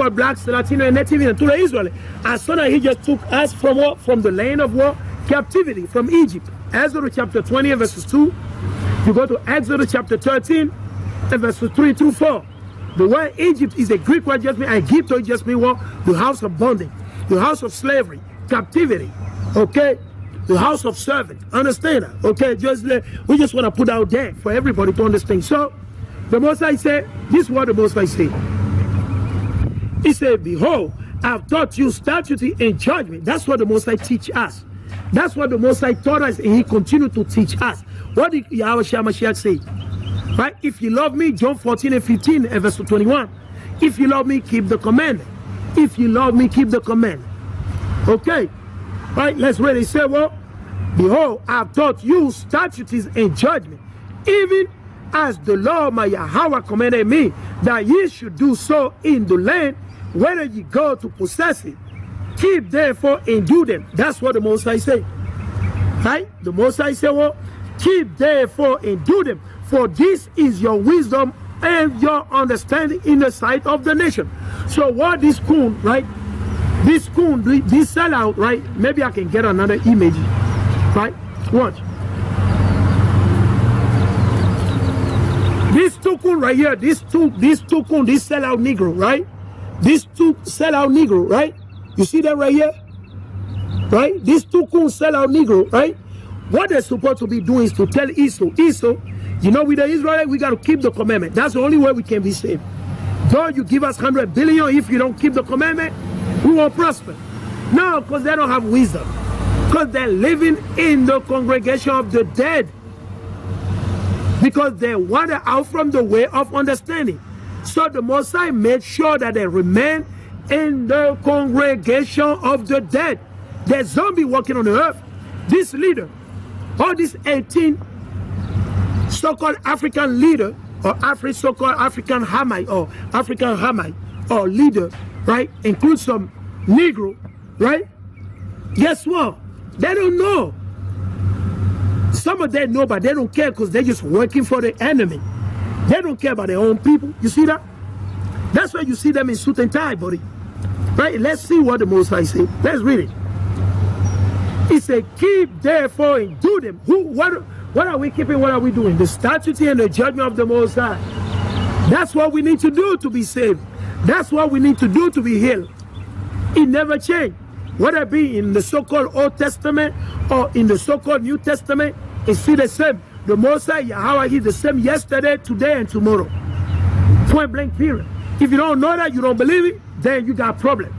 for blacks, Latino, and Native to the Israelites. As soon as he just took us from what? From the land of war, captivity, from Egypt. Exodus chapter 20 verses 2. You go to Exodus chapter 13 and verses 3 through 4. The word Egypt is a Greek word, just means Egypto, just means what? The house of bondage, the house of slavery, captivity, okay? The house of servant. Understand that? Okay, we just want to put out there for everybody to understand. So, the Most High said, this is what the Most High said. He said, behold, I've taught you statute and judgment. That's what the Most High teach us. That's what the Most High taught us, and he continued to teach us. What did Yahweh Mashiach say? Right? If you love me, John 14 and 15 and verse 21. If you love me, keep the commandment. If you love me, keep the commandment. Okay. Right? Let's read it. He said, well, behold, I've taught you statutes and judgment, even as the Lord my Yahweh commanded me, that ye should do so in the land, whether ye go to possess it. Keep therefore and do them. That's what the Most High say. Right? The Most High say, well, keep therefore and do them, for this is your wisdom and your understanding in the sight of the nation. So what this coon, right? This coon, this sellout, right? Maybe I can get another image, right? Watch. This two coon right here, this two coon, this sellout Negro, right? This two sellout Negro, right? You see that right here? Right? These two coon sellout Negro, right? What they're supposed to be doing is to tell Esau, you know, with the Israelites, we got to keep the commandment. That's the only way we can be saved. Though you give us 100 billion, if you don't keep the commandment, we won't prosper. No, because they don't have wisdom. Because they're living in the congregation of the dead. Because they wander out from the way of understanding. So the Most High made sure that they remain in the congregation of the dead. There's zombie walking on the earth. This leader, all these 18 so-called African leader, or so-called African Hamite, or African Hamite, or leader, right, includes some Negro, right? Guess what? They don't know. Some of them know, but they don't care because they're just working for the enemy. They don't care about their own people. You see that? That's why you see them in suit and tie, buddy. Right? Let's see what the Most High said. Let's read it. He said, keep therefore and do them. What are we keeping? What are we doing? The statute and the judgment of the Most High. That's what we need to do to be saved. That's what we need to do to be healed. It never changed. Whether it be in the so-called Old Testament or in the so-called New Testament, it's still the same. The Most High, Yahweh, is the same yesterday, today, and tomorrow. Point blank period. If you don't know that, you don't believe it, then you got a problem.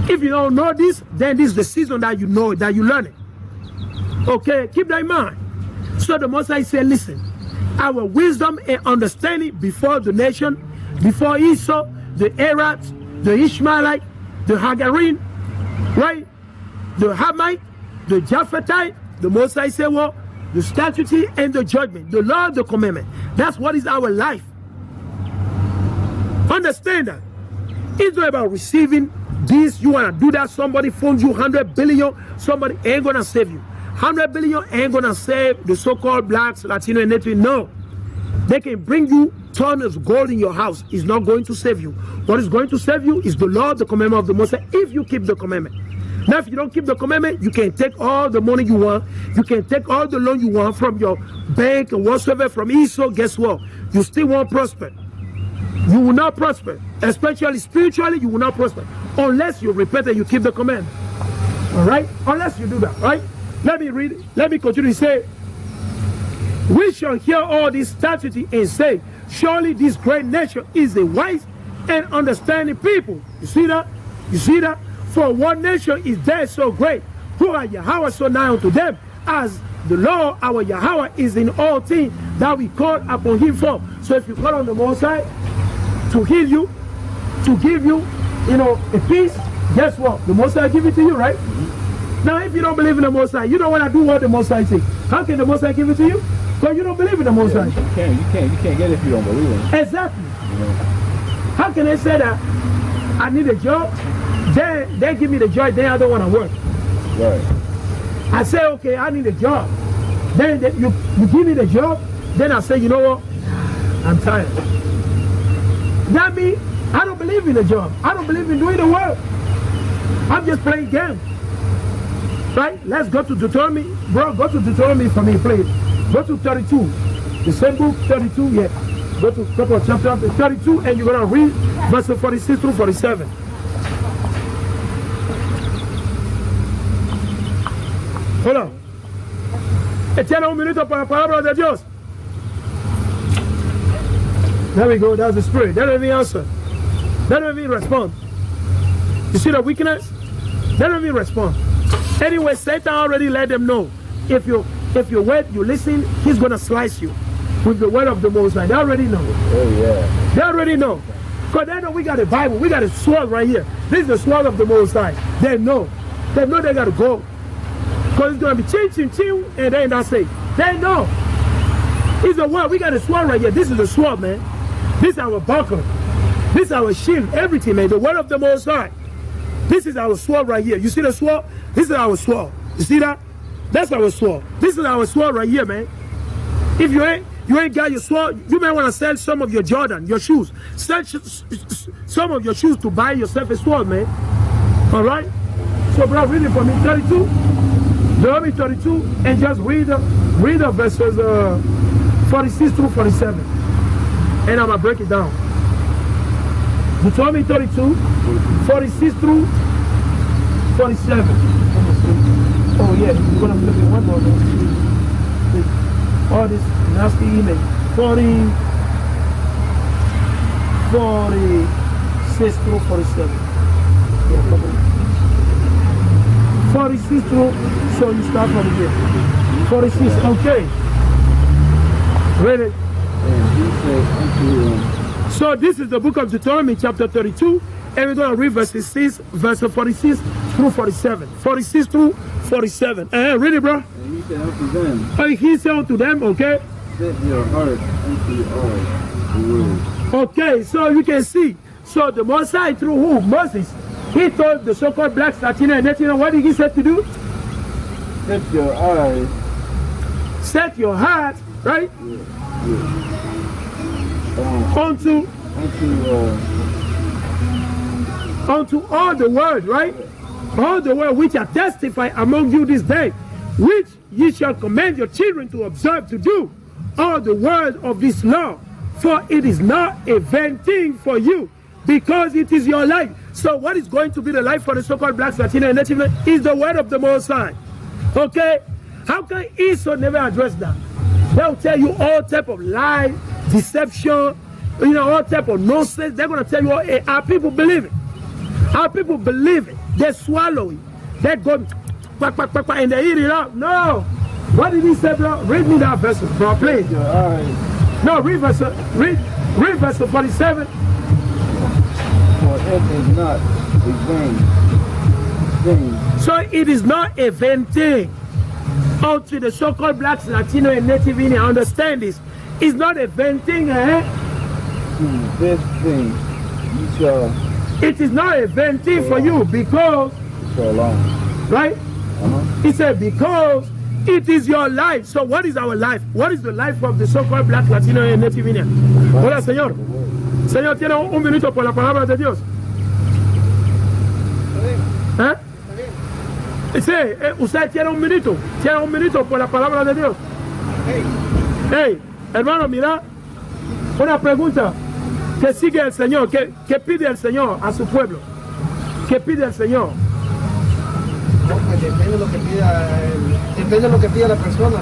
If you don't know this, then this is the season that you know it, that you learn it. Okay, keep that in mind. So the Most High said, listen, our wisdom and understanding before the nation, before Esau, the Arabs, the Ishmaelite, the Hagarine, right? The Hamite, the Japhetite, the Most High said, well, the statute and the judgment, the law, the commandment. That's what is our life. Understand that. It's not about receiving this, you want to do that, somebody phones you 100 billion, somebody ain't going to save you. 100 billion ain't going to save the so-called blacks, Latino, and Native. No. They can bring you tons of gold in your house. It's not going to save you. What is going to save you is the law, the commandment of the Most High, if you keep the commandment. Now, if you don't keep the commandment, you can take all the money you want. You can take all the loan you want from your bank and whatsoever from Esau. Guess what? You still won't prosper. You will not prosper. Especially spiritually, you will not prosper. Unless you repent and you keep the commandment. All right? Unless you do that, right? Let me read it. Let me continue to say, we shall hear all this statute and say, surely this great nation is a wise and understanding people. You see that? You see that? For one nation is there so great, who are Yahweh so nigh unto them, as the Lord our Yahweh is in all things that we call upon him for. So if you call on the Most High to heal you, to give you, a peace, guess what? The Most High give it to you, right? Now, if you don't believe in the Most High, you don't want to do what the Most High says. How can the Most High give it to you? Because you don't believe in the Most High. You can't get it if you don't believe in it. Exactly. How can they say that I need a job? Then they give me the job, then I don't want to work. Right. I say, okay, I need a job. Then you give me the job, then I say, you know what? I'm tired. That means I don't believe in a job. I don't believe in doing the work. I'm just playing games. Right? Let's go to Deuteronomy. Bro, go to Deuteronomy for me, please. Go to 32. The same book, 32, yeah. Go to a couple of chapters, 32, and you're going to read verses 46 through 47. Hold on. Etienne un minuto para la palabra de Dios. There we go, that's the spirit. That don't even answer. That don't even respond. You see the weakness? That don't even respond. Anyway, Satan already let them know. If you wait, you listen, he's going to slice you with the word of the Most High. They already know. Oh, yeah. They already know. Because they know we got a Bible. We got a sword right here. This is the sword of the Most High. They know. They know they got to go. Because it's going to be ching, ching, ching, and then that's it. They know. It's the word. We got a sword right here. This is the sword, man. This is our buckler. This is our shield. Everything, man. The word of the Most High. This is our sword right here. You see the sword? This is our sword. You see that? That's our sword. This is our sword right here, man. If you ain't got your sword, you may want to sell some of your Jordan, your shoes. Sell some of your shoes to buy yourself a sword, man. All right? So, bro, read it for me. 32. Deuteronomy 32, and just read the verses 46 through 47. And I'm going to break it down. Deuteronomy 32, 46 through 47. Oh, yeah, you're going to flip it one more. All this nasty image. 46 through 47. Yeah, 46 through, so you start from here. 46, okay. Ready? So this is the book of Deuteronomy, chapter 32, and we're going to read verses 46 through 47. 46 through 47. Read it, bro. And he said unto them, he said unto them, okay? set your heart unto all the words. Okay, so you can see. So the Most High, through who? Moses. He told the so-called blacks, Latino, and Latino, what did he say to do? Set your eyes. Set your heart, right? Yeah. Unto all the word, right? All the word which I testify among you this day, which ye shall command your children to observe to do, all the word of this law, for it is not a vain thing for you, because it is your life. So what is going to be the life for the so-called blacks, Latino, and Native is the word of the Most High. Okay? How can Esau never address that? They'll tell you all type of lies, deception, all type of nonsense. They're going to tell you, our people believe it. Our people believe it. They swallow it. They go, quack, quack, quack, and they eat it up. No. What did he say, bro? Read me that verse, bro, please. No, read verse 47. For it is not a vain thing. So it is not a vain thing. Unto the so-called blacks, Latino, and Native Indian, understand this. It's not a vain thing, This thing you shall. It is not a vain thing for you because. So long. Right? He said, because it is your life. So what is our life? What is the life of the so-called black, Latino, and Native Indian? Hola, Señor. Señor, tiene un minuto por la palabra de Dios. Sí, usted tiene un minuto por la palabra de Dios. Hey, hermano, mira, una pregunta. ¿Qué sigue el Señor? ¿Qué pide el Señor a su pueblo? ¿Qué pide el Señor? No, pues depende de lo que pida la persona.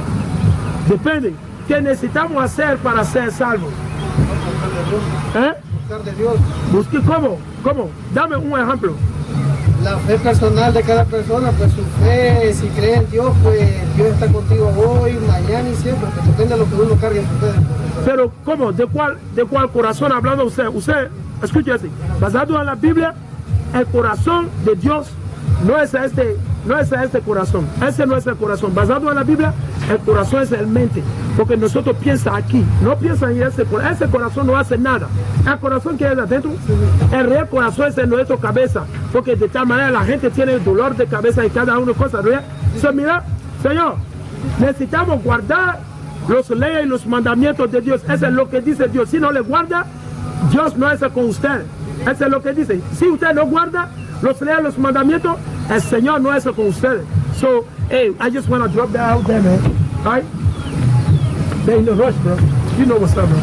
Depende. ¿Qué necesitamos hacer para ser salvos? Buscar de Dios. ¿Busque cómo? ¿Cómo? Dame un ejemplo. La fe personal de cada persona, pues su fe, si cree en Dios, pues Dios está contigo hoy, mañana y siempre, pues depende de lo que uno cargue en su fe. Pero ¿cómo? ¿De cuál corazón hablando usted? Usted, escuche así, basado en la Biblia, el corazón de Dios no es este corazón. Ese no es el corazón. Basado en la Biblia, el corazón es el mente. Porque nosotros piensa aquí, no piensa en ese corazón. Ese corazón no hace nada. El corazón que es adentro, el real corazón es en nuestra cabeza. Porque de tal manera la gente tiene dolor de cabeza y cada una cosa real. Entonces, mira, Señor, necesitamos guardar los leyes y los mandamientos de Dios. Eso es lo que dice Dios. Si no le guarda, Dios no es con ustedes. Eso es lo que dice. Si usted no guarda los mandamientos, el Señor no es con ustedes. So, hey, I just want to drop that out there, man. All right? They're in the rush, bro. You know what's up, bro.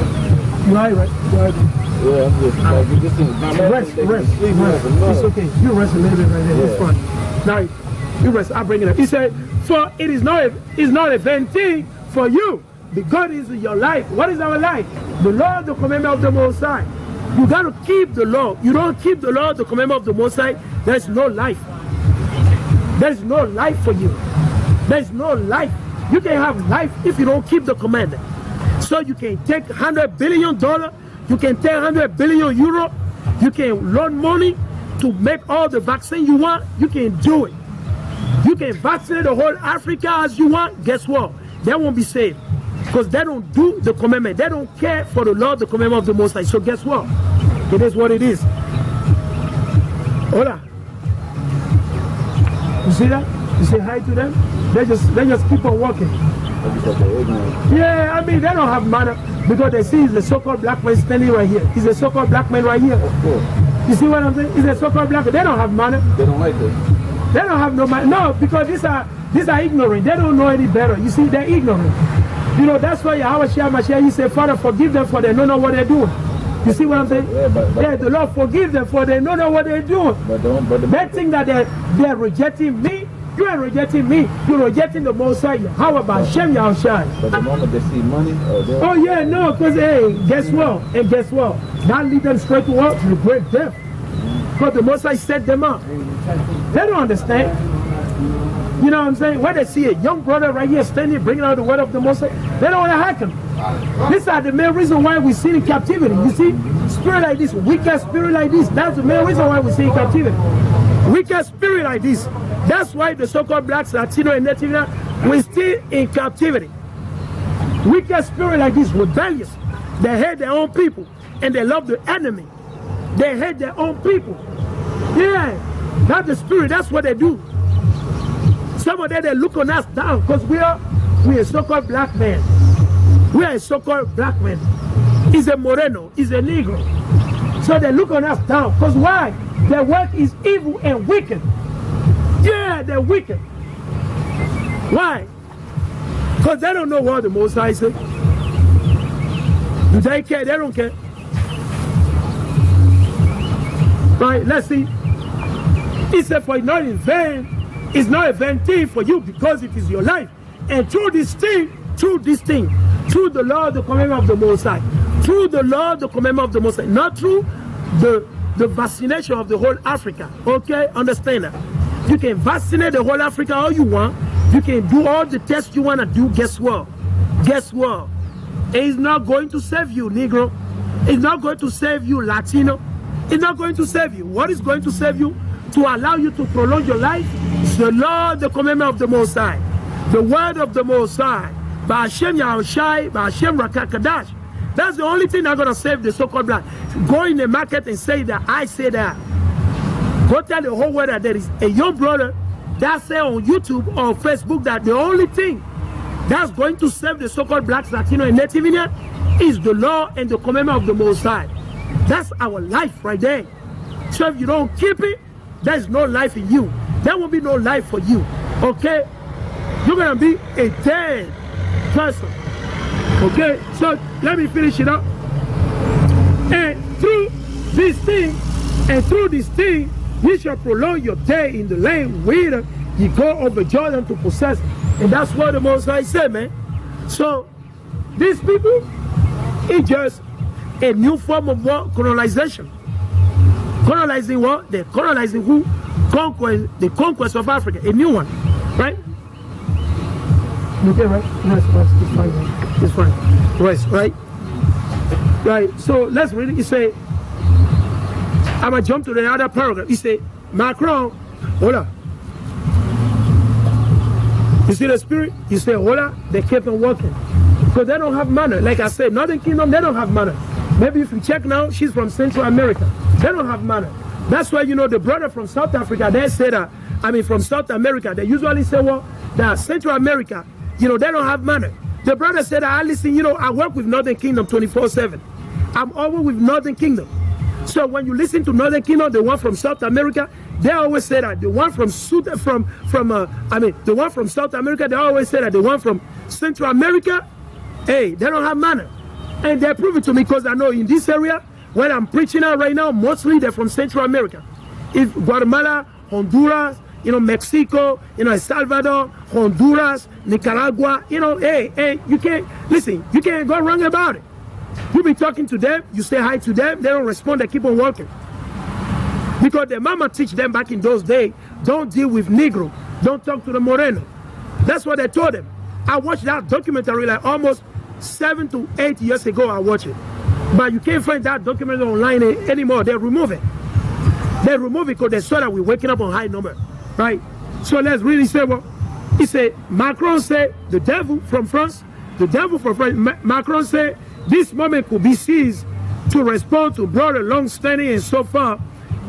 You all right? You all right? Yeah, I'm just like, we just rest. It's okay. You rest a little bit right there. Yeah. It's fine. Now, you rest. I'll bring it up. He said, for it is not a vain thing for you. God is your life. What is our life? The law, the commandment of the Most High. You got to keep the law. You don't keep the law, the commandment of the Most High, there's no life. There's no life for you. There's no life. You can have life if you don't keep the commandment. So you can take $100 billion, you can take 100 billion euro, you can loan money to make all the vaccine you want, you can do it. You can vaccinate the whole Africa as you want, guess what? They won't be saved. Because they don't do the commandment. They don't care for the law, the commandment of the Most High. So guess what? It is what it is. Hola. You see that? You say hi to them? They just keep on walking. Yeah, I mean, they don't have manner because they see the so-called black man standing right here. He's a so-called black man right here. Of course. You see what I'm saying? He's a so-called black man. They don't have manner. They don't like this. They don't have no manner. No, because these are ignorant. They don't know any better. You see, they're ignorant. You know, that's why Yahweh Mashiach, he said, Father, forgive them for they don't know what they're doing. You see what I'm saying? Yeah, the Lord forgive them for they don't know what they're doing. They think that they're rejecting me. You ain't rejecting me. You're rejecting the Most High. How about Shem Yahushai? But the moment they see money, oh yeah, no, because hey, guess what? And guess what? That lead them straight to what? To great death. Because the Most High set them up. They don't understand. You know what I'm saying? When they see a young brother right here standing, bringing out the word of the Most High, they don't want to hack him. These are the main reason why we see in captivity. You see, spirit like this, wicked spirit like this, that's the main reason why we see in captivity. Wicked spirit like this. That's why the so-called blacks, Latino, and Native, we're still in captivity. Wicked spirit like this, rebellious. They hate their own people, and they love the enemy. They hate their own people. Yeah, that's the spirit, that's what they do. Some of them, they look on us down because we are so-called black men. We are a so-called black man. He's a Moreno, he's a Negro. So they look on us down because why? Their work is evil and wicked. Yeah, they're wicked. Why? Because they don't know what the Most High said. Do they care? They don't care. Right, let's see. He said, for it's not in vain. It's not a vain thing for you because it is your life. And through the law, the commandment of the Most High, through the law, the commandment of the Most High, not through the vaccination of the whole Africa. Okay, understand that? You can vaccinate the whole Africa all you want. You can do all the tests you want to do. Guess what? Guess what? It's not going to save you, Negro. It's not going to save you, Latino. It's not going to save you. What is going to save you? To allow you to prolong your life, the law, the commandment of the Most High, the word of the Most High, by Hashem Yahushai, by Hashem Rakakadash. That's the only thing that's going to save the so-called black. Go in the market and say that I say that. Go tell the whole world that there is a young brother that say on YouTube or Facebook that the only thing that's going to save the so-called blacks, Latino, and Native Indian is the law and the commandment of the Most High. That's our life right there. So if you don't keep it, there's no life in you. There will be no life for you. Okay? You're going to be a dead person. Okay? So let me finish it up. And through this thing, you shall prolong your day in the land whither you go over Jordan to possess. And that's what the Most High said, man. So these people, it's just a new form of what? Colonization. Colonizing what? They're colonizing who? The conquest of Africa, a new one, right? Okay, right? Yes, it's fine. It's fine. Rest, right? Right. So let's read it. He say, I'm gonna jump to the other paragraph. He say, Macron, hola. You see the spirit? You say, hola. They kept on walking because they don't have manner. Like I said, Northern Kingdom, they don't have manner. Maybe if you check now, she's from Central America. They don't have manner. That's why, you know, the brother from South Africa, they say that, from South America, they usually say, well, that Central America, you know, they don't have manner. The brother said, listen, you know, I work with Northern Kingdom 24/7. I'm always with Northern Kingdom. So when you listen to Northern Kingdom, the one from South America, they always say that. The one from South America, they always say that. The one from Central America, hey, they don't have manner. And they prove it to me because I know in this area, where I'm preaching out right now, mostly they're from Central America. If Guatemala, Honduras, Mexico, El Salvador, Honduras, Nicaragua, hey, you can't go wrong about it. You be talking to them, you say hi to them, they don't respond, they keep on walking. Because their mama teach them back in those days, don't deal with Negro, don't talk to the Moreno. That's what they told them. I watched that documentary like almost 7 to 8 years ago, I watched it. But you can't find that documentary online anymore, they remove it. They remove it because they saw that we're waking up on high number, right? So let's really say what he said. Macron said, the devil from France, Macron said, this moment could be seized to respond to broader, long-standing, and so far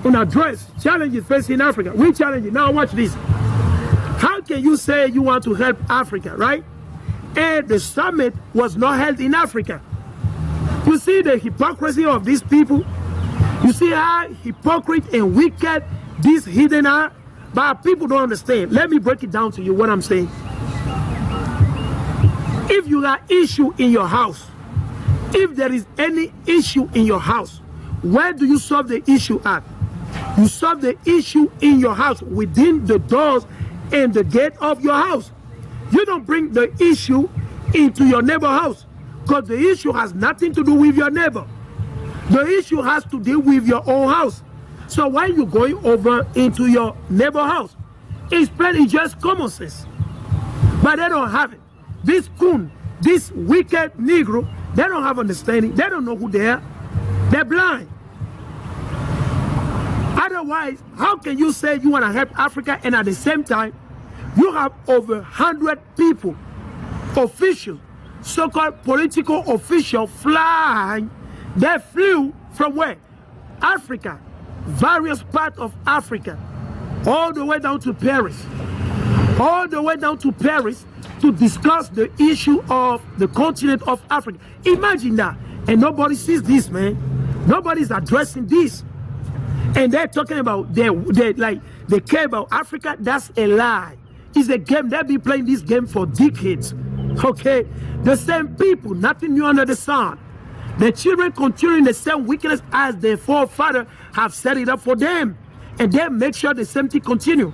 unaddressed challenges facing Africa. We challenge it. Now watch this. How can you say you want to help Africa, right? And the summit was not held in Africa. You see the hypocrisy of these people? You see how hypocrite and wicked these hidden are? But people don't understand. Let me break it down to you what I'm saying. If you got issue in your house, if there is any issue in your house, where do you solve the issue at? You solve the issue in your house, within the doors and the gate of your house. You don't bring the issue into your neighbor's house, because the issue has nothing to do with your neighbor. The issue has to deal with your own house. So why are you going over into your neighbor's house? It's plain, it's just common sense. But they don't have it. This coon, this wicked Negro, they don't have understanding. They don't know who they are. They're blind. Otherwise, how can you say you want to help Africa and at the same time, you have over 100 people, officials, so-called political officials flying. They flew from where? Africa, various parts of Africa, all the way down to Paris. All the way down to Paris to discuss the issue of the continent of Africa. Imagine that. And nobody sees this, man. Nobody's addressing this. And they're talking about, they care about Africa. That's a lie. It's a game. They've been playing this game for decades. Okay? The same people, nothing new under the sun. The children continuing the same wickedness as their forefathers have set it up for them. And they make sure the same thing continue.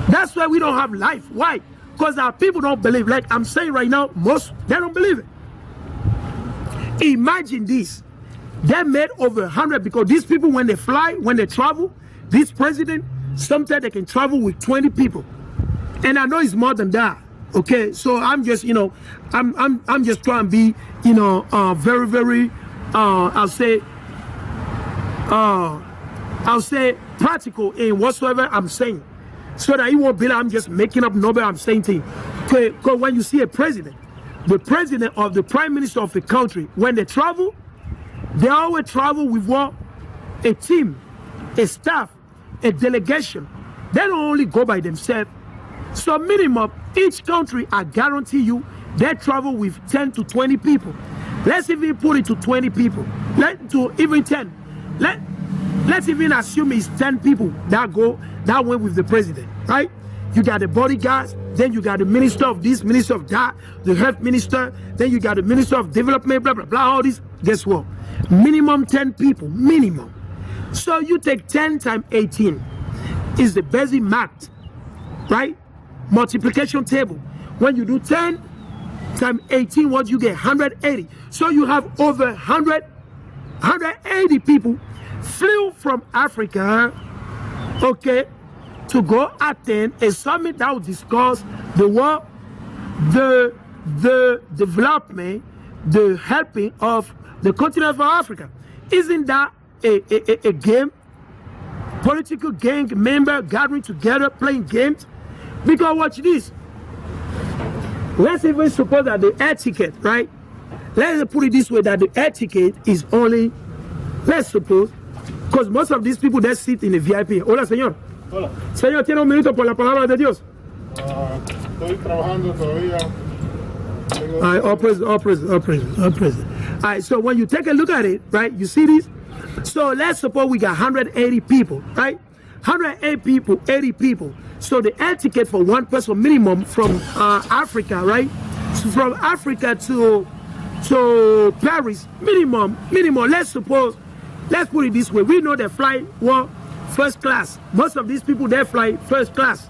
That's why we don't have life. Why? Because our people don't believe. Like I'm saying right now, most, they don't believe it. Imagine this. They made over 100, because these people, when they fly, when they travel, this president, sometimes they can travel with 20 people. And I know it's more than that. Okay, so I'm just, I'm just trying to be, very, very, I'll say practical in whatsoever I'm saying, so that it won't be like I'm just making up number. I'm saying things. Because when you see a president, the president of the prime minister of a country, when they travel, they always travel with what? A team, a staff, a delegation. They don't only go by themselves. So minimum, each country, I guarantee you, they travel with 10 to 20 people. Let's even put it to 20 people. Even 10. Let's even assume it's 10 people that went with the president, right? You got the bodyguards, then you got the minister of this, minister of that, the health minister, then you got the minister of development, blah, blah, blah, all this. Guess what? Minimum 10 people, minimum. So you take 10 times 18 is the basic math, right? Multiplication table. When you do 10 times 18, what you get? 180. So you have over 180 people flew from Africa, okay, to go attend a summit that will discuss the work, the development, the helping of the continent of Africa. Isn't that a game? Political gang member gathering together, playing games? Because watch this. Let's even suppose that the etiquette, right? Let's put it this way, that the etiquette is only, let's suppose, because most of these people, they sit in the VIP. Hola, señor. Hola. Señor, ¿tiene un minuto por la palabra de Dios? Estoy trabajando todavía. All praise. right, so when you take a look at it, right, you see this? So let's suppose we got 180 people, right? 180 people, 80 people. So the air ticket for one person minimum from Africa, right? So from Africa to Paris, minimum. Let's put it this way. We know they fly first class. Most of these people, they fly first class.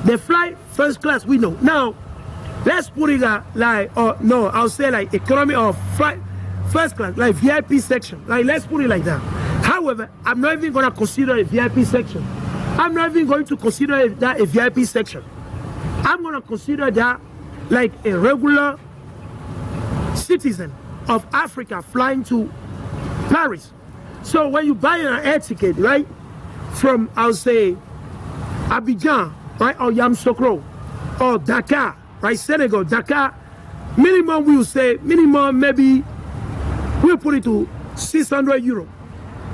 They fly first class, we know. Now, let's put it I'll say like economy or flight first class, like VIP section. Like, let's put it like that. However, I'm not even going to consider a VIP section. I'm not even going to consider that a VIP section. I'm going to consider that like a regular citizen of Africa flying to Paris. So when you buy an air ticket, right, from, I'll say, Abidjan, right, or Yamoussoukro, or Dakar, right, Senegal, Dakar, minimum, we'll say, maybe, we'll put it to 600 euro,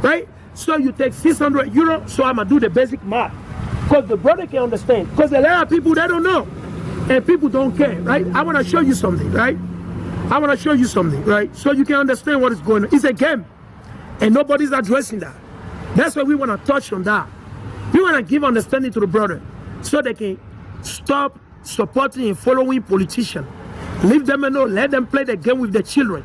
right? So you take 600 euro, so I'm going to do the basic math, because the brother can understand, because a lot of people, they don't know, and people don't care, right? I want to show you something, right? I want to show you something, right? So you can understand what is going on. It's a game, and nobody's addressing that. That's why we want to touch on that. We want to give understanding to the brother, so they can stop supporting and following politicians. Leave them alone, let them play the game with the children,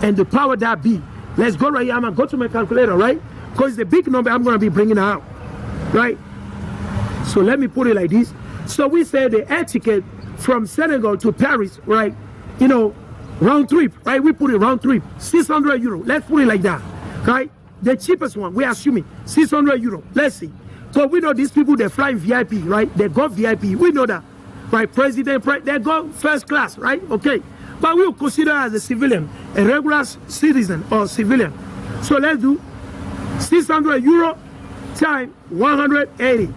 and the power that be. Let's go right here. I'm going to go to my calculator, right? Because it's a big number I'm going to be bringing out, right? So let me put it like this. So we say the air ticket from Senegal to Paris, right? You know, round trip, right? We put it round trip, 600 euro. Let's put it like that, right? The cheapest one, we're assuming 600 euro. Let's see. So we know these people, they fly VIP, right? They go VIP. We know that, right? President, they go first class, right? Okay. But we'll consider as a civilian, a regular citizen or civilian. So let's do 600 euro times 180.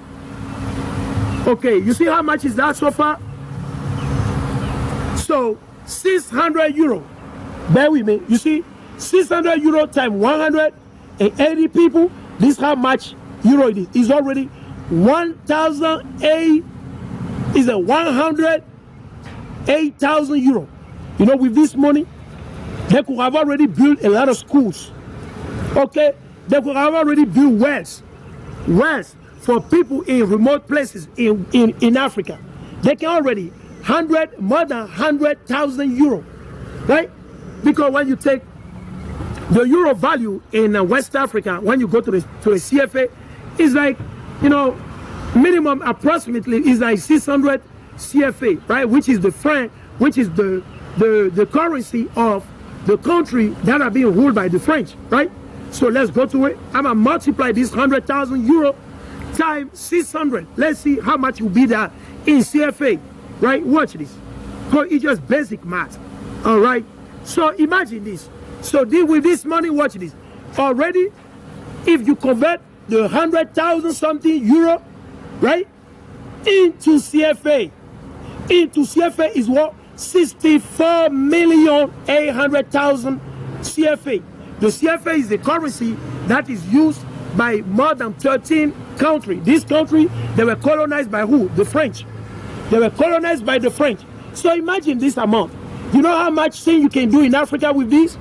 Okay, you see how much is that so far? So 600 euro. Bear with me. You see, 600 euro times 180 people. This is how much euro it is. It's already 1,008. Is a 108,000 euro. You know, with this money, they could have already built a lot of schools. Okay, they could have already built wells for people in remote places in Africa. They can already more than 100,000 euro, right? Because when you take the euro value in West Africa, when you go to the CFA, it's like, you know, minimum approximately is like 600 CFA, right? Which is the franc, which is the currency of the country that are being ruled by the French, right? So let's go to it. I'm gonna multiply this 100,000 euro times 600. Let's see how much will be that in CFA, right? Watch this. So it's just basic math, all right? So imagine this. So with this money, watch this. Already, if you convert the 100,000 something euro, right, into CFA is what? 64,800,000 CFA. The CFA is the currency that is used by more than 13 countries. This country, they were colonized by who? The French. They were colonized by the French. So imagine this amount. You know how much thing you can do in Africa with this?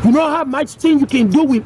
You know how much thing you can do with